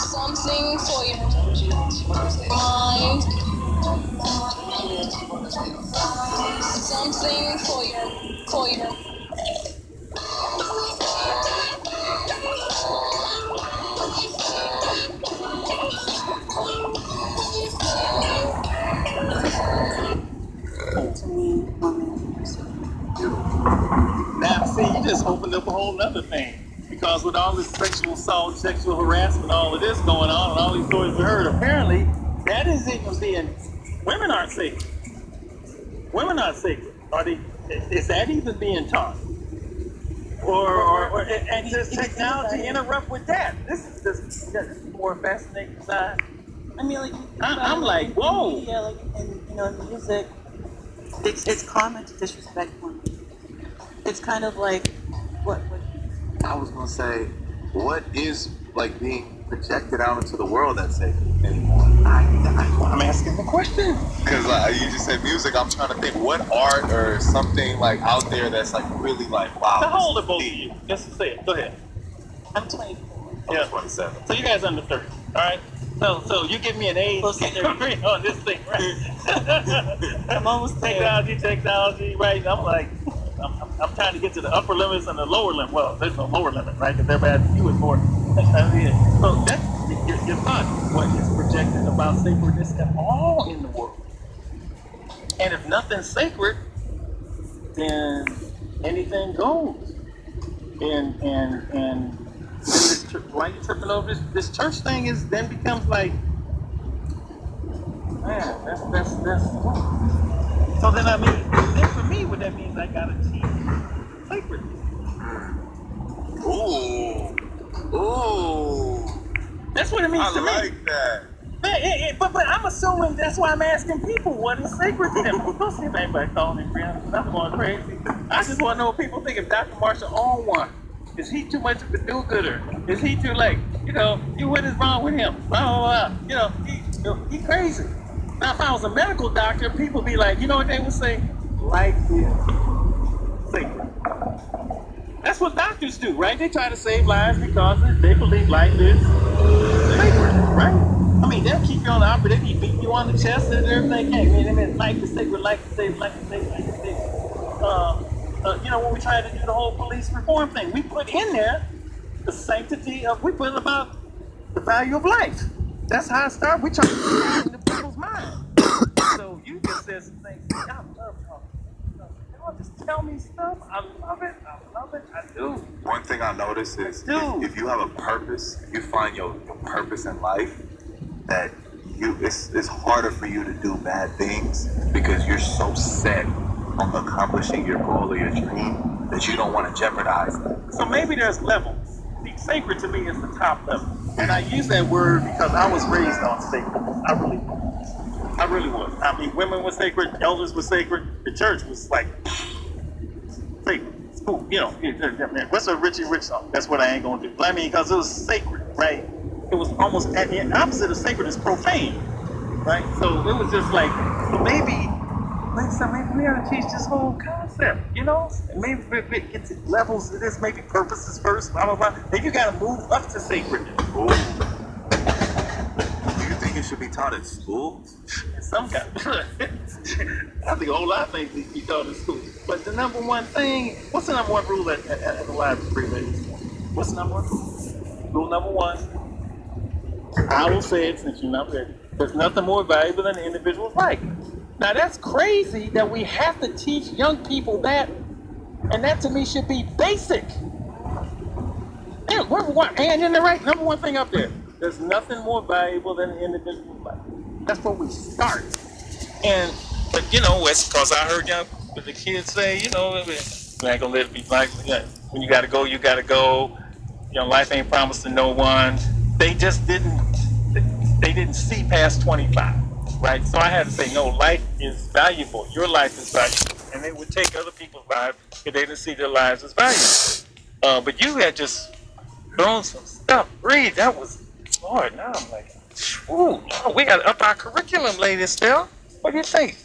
Something for your mind. Something for your. Now, see, you just opened up a whole nother thing. Because with all this sexual assault, sexual harassment, all of this going on, and all these stories we heard, apparently, that is even being, women aren't sacred. Women aren't sacred. Are they, is that even being taught? And does technology interrupt with that? This is more fascinating side. I mean, like, I'm like, whoa. Yeah, like, in music, it's common to disrespect women. It's kind of like, what? I was gonna say, what is like being projected out into the world that's sacred anymore? I'm asking the question. Because you just said music, I'm trying to think what art or something like out there that's like really like wow. Now hold it, both of you. Just say it. Go ahead. I'm 24. Yeah. I'm 27. So you guys under 30, all right? So you give me an age category on this thing, right? I'm almost there. Technology, right? I'm like, I'm trying to get to the upper limits and the lower limit. Well, there's no lower limit, right? Because everybody has to do it more. So that's your thought. What is projected about sacredness at all in the world? And if nothing's sacred, then anything goes. And this, why you tripping over this church thing is then becomes like, man, that's. So then then for me, what that means, I gotta teach sacredness. Ooh. That's what it means to me. I like that. But I'm assuming that's why I'm asking people what is sacred to them. Don't see if anybody calling in, friends. I'm going crazy. I just want to know what people think. If Dr. Marshall owned one, is he too much of a do-gooder? Is he too like, what is wrong with him? Blah, blah, blah. He crazy. Now, if I was a medical doctor, people be like, you know what they would say? Life is sacred. That's what doctors do, right? They try to save lives because they believe life is sacred, right? I mean, they'll keep you on the operator, they be beating you on the chest and everything. I mean, life is sacred, life is sacred, life is sacred, life is sacred. When we try to do the whole police reform thing, we put in there the sanctity of, we put about the value of life. That's how it started. We try to put that into people's mind. So you just said some things. I love talking. Y'all just tell me stuff. I love it. I do. One thing I notice is if you have a purpose, if you find your purpose in life, that it's harder for you to do bad things because you're so set on accomplishing your goal or your dream that you don't want to jeopardize that. So maybe there's levels. The sacred to me is the top level. And I use that word because I was raised on sacredness. I really was. I mean, women were sacred, elders were sacred, the church was like sacred. School, what's a Richie Rich song? That's what I ain't gonna do. I mean, because it was sacred, right? It was almost at the opposite of sacred is profane, right? So it was just like, well, maybe we ought to teach this whole concept, And maybe we get to levels of this, maybe purposes first, blah, blah, blah. Then you got to move up to sacredness. Ooh. Do you think it should be taught at school? Some kind I think a whole lot of things need to be taught in school. But the number one thing, what's the number one rule at the library, ladies? What's the number one rule? Rule number one, I will say it since you're not ready. There's nothing more valuable than an individual's life. Now that's crazy that we have to teach young people that, and that to me should be basic. And you're right, number one thing up there. There's nothing more valuable than an individual's life. That's where we start. But it's because I heard the kids say, we ain't gonna let it be like, when you gotta go, you gotta go. Life ain't promised to no one. They just didn't see past 25. Right, so I had to say, no, life is valuable. Your life is valuable, and they would take other people's lives if they didn't see their lives as valuable. But you had just thrown some stuff. Read, that was Lord. Now I'm like, ooh, we got to up our curriculum, Lady Estelle. What do you think?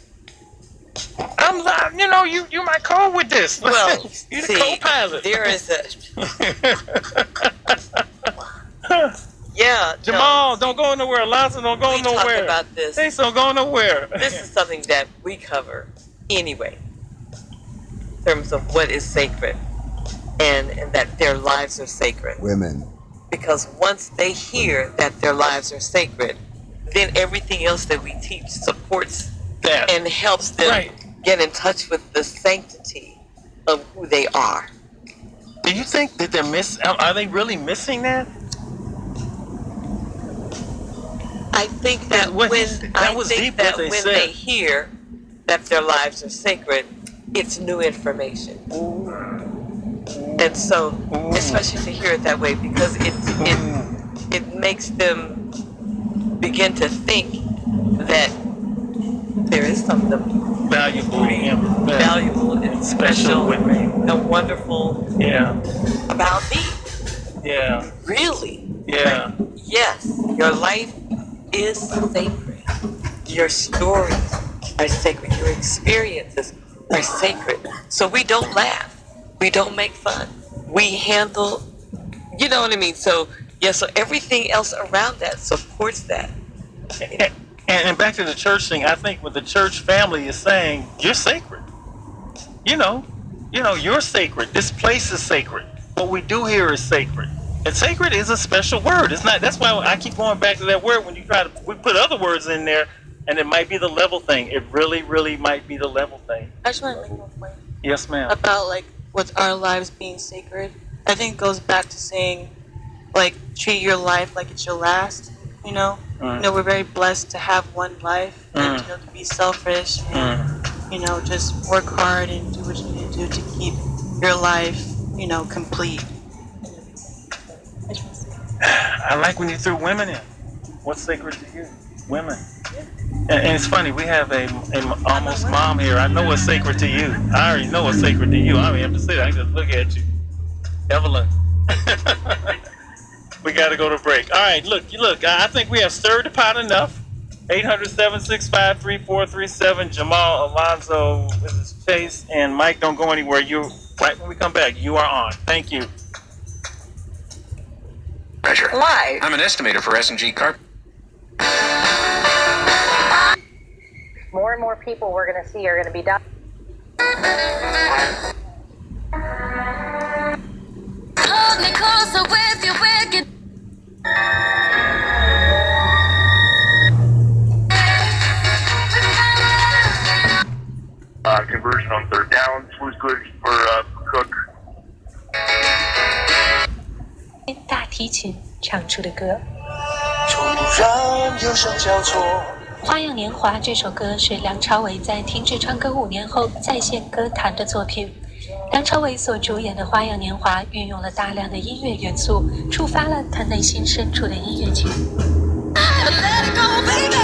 I'm you know, you might call with this. Well, you're the see, co-pilot. there is a yeah. Jamal, don't go nowhere. Alonzo, don't go nowhere. We talk about this. Hey, don't go nowhere. This is something that we cover anyway, in terms of what is sacred, and that their lives are sacred. Women. Because once they hear that their lives are sacred, then everything else that we teach supports that and helps them get in touch with the sanctity of who they are. Do you think that are they really missing that? I think that when they hear that their lives are sacred, it's new information. And so, especially to hear it that way, because it makes them begin to think that there is something valuable and special with me and wonderful about me. Yeah. Really? Yeah. Like, yes, your life is sacred. Your stories are sacred. Your experiences are sacred. So we don't laugh. We don't make fun. We handle, you know what I mean? So, so everything else around that supports that. And back to the church thing, I think what the church family is saying, you're sacred. You know, you're sacred. This place is sacred. What we do here is sacred. And sacred is a special word. It's not. That's why I keep going back to that word. When you we put other words in there, and it might be the level thing. It really, really might be the level thing. I just want to make one point. Yes, ma'am. About like with our lives being sacred. I think it goes back to saying, like, treat your life like it's your last. You know, we're very blessed to have one life, and to be selfish, and just work hard and do what you need to do to keep your life, complete. I like when you threw women in. What's sacred to you? Women. And it's funny, we have a almost mom here. I know what's sacred to you. I already know what's sacred to you. I don't even have to say that. I can just look at you. Evelyn. We got to go to break. All right, look. I think we have stirred the pot enough. 800-765-3437. Jamal, Alonzo, this is Chase, and Mike. Don't go anywhere. Right when we come back, you are on. Thank you. Measure. Live. I'm an estimator for S&G Carp. More and more people we're going to see are going to be done. Hold me closer with your wicked. Conversion on third downs was good for Cook. 大提琴唱出的歌。花样年华这首歌是梁朝伟在停止唱歌5年后再现歌坛的作品。梁朝伟所主演的《花样年华》运用了大量的音乐元素，触发了他内心深处的音乐情。Let it go, baby.